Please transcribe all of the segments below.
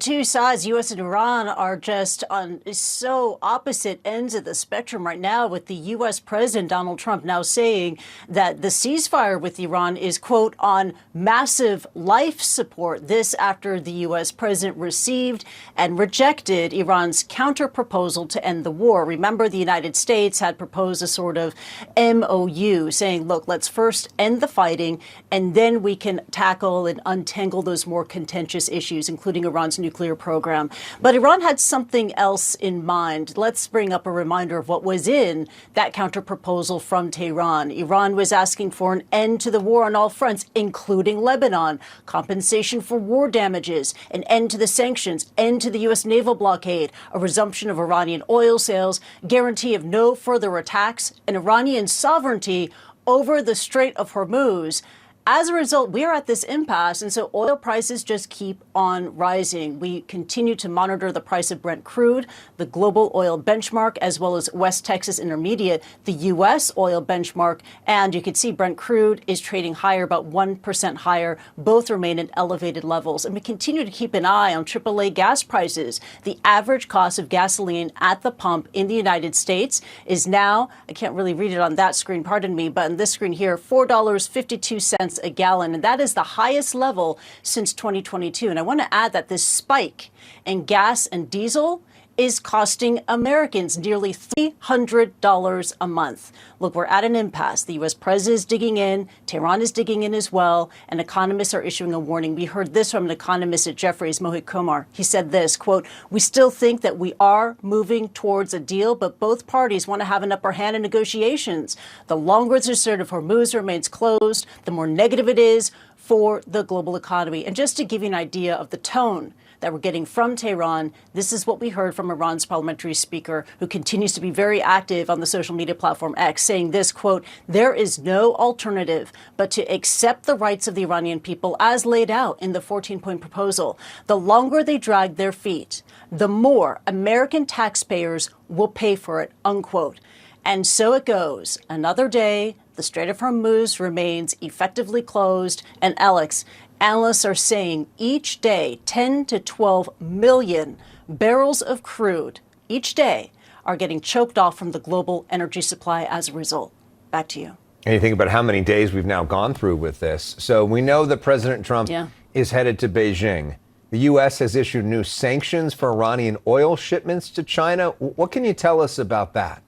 two sides, U.S. and Iran, are just on so opposite ends of the spectrum right now, with the U.S. President Donald Trump now saying that the ceasefire with Iran is, quote, on massive life support. This after the U.S. President received and rejected Iran's counter proposal to end the war. Remember, the United States had proposed a sort of MOU saying, look, let's first end the fighting and then we can tackle and untangle those more contentious issues, including Iran's nuclear program. But Iran had something else in mind. Let's bring up a reminder of what was in that counterproposal from Tehran. Iran was asking for an end to the war on all fronts, including Lebanon, compensation for war damages, an end to the sanctions, end to the U.S. naval blockade, a resumption of Iranian oil sales, guarantee of no further attacks, and Iranian sovereignty over the Strait of Hormuz. As a result, we are at this impasse, and so oil prices just keep on rising. We continue to monitor the price of Brent crude, the global oil benchmark, as well as West Texas Intermediate, the U.S. oil benchmark, and you can see Brent crude is trading higher, about 1% higher. Both remain at elevated levels, and we continue to keep an eye on AAA gas prices. The average cost of gasoline at the pump in the United States is now, I can't really read it on that screen, pardon me, but on this screen here, $4.52 a gallon, and that is the highest level since 2022. And I want to add that this spike in gas and diesel is costing Americans nearly $300 a month. Look, we're at an impasse. The U.S. president is digging in. Tehran is digging in as well. And economists are issuing a warning. We heard this from an economist at Jefferies, Mohit Kumar. He said this, quote, "We still think that we are moving towards a deal, but both parties want to have an upper hand in negotiations. The longer the Strait of Hormuz remains closed, the more negative it is for the global economy." And just to give you an idea of the tone that we're getting from Tehran, this is what we heard from Iran's parliamentary speaker, who continues to be very active on the social media platform X, saying this, quote, "There is no alternative but to accept the rights of the Iranian people as laid out in the 14-point proposal. The longer they drag their feet, the more American taxpayers will pay for it," unquote. And so it goes. Another day, the Strait of Hormuz remains effectively closed. And Alex, analysts are saying each day 10 to 12 million barrels of crude each day are getting choked off from the global energy supply as a result. Back to you. And you think about how many days we've now gone through with this. So we know that President Trump is headed to Beijing. The U.S. has issued new sanctions for Iranian oil shipments to China. What can you tell us about that?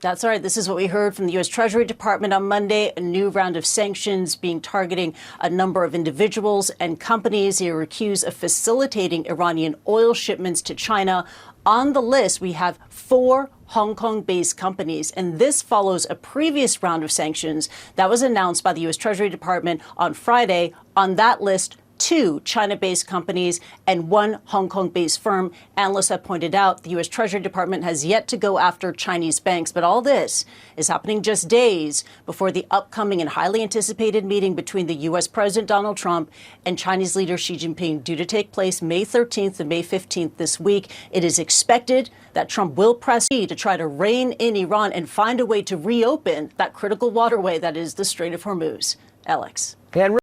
That's right. This is what we heard from the U.S. Treasury Department on Monday. A new round of sanctions being targeting a number of individuals and companies who are accused of facilitating Iranian oil shipments to China. On the list, we have 4 Hong Kong-based companies, and this follows a previous round of sanctions that was announced by the U.S. Treasury Department on Friday. On that list, 2 China-based companies and 1 Hong Kong-based firm. Analysts have pointed out the U.S. Treasury Department has yet to go after Chinese banks, but all this is happening just days before the upcoming and highly anticipated meeting between the U.S. President Donald Trump and Chinese leader Xi Jinping, due to take place May 13th and May 15th this week. It is expected that Trump will press Xi to try to rein in Iran and find a way to reopen that critical waterway that is the Strait of Hormuz. Alex.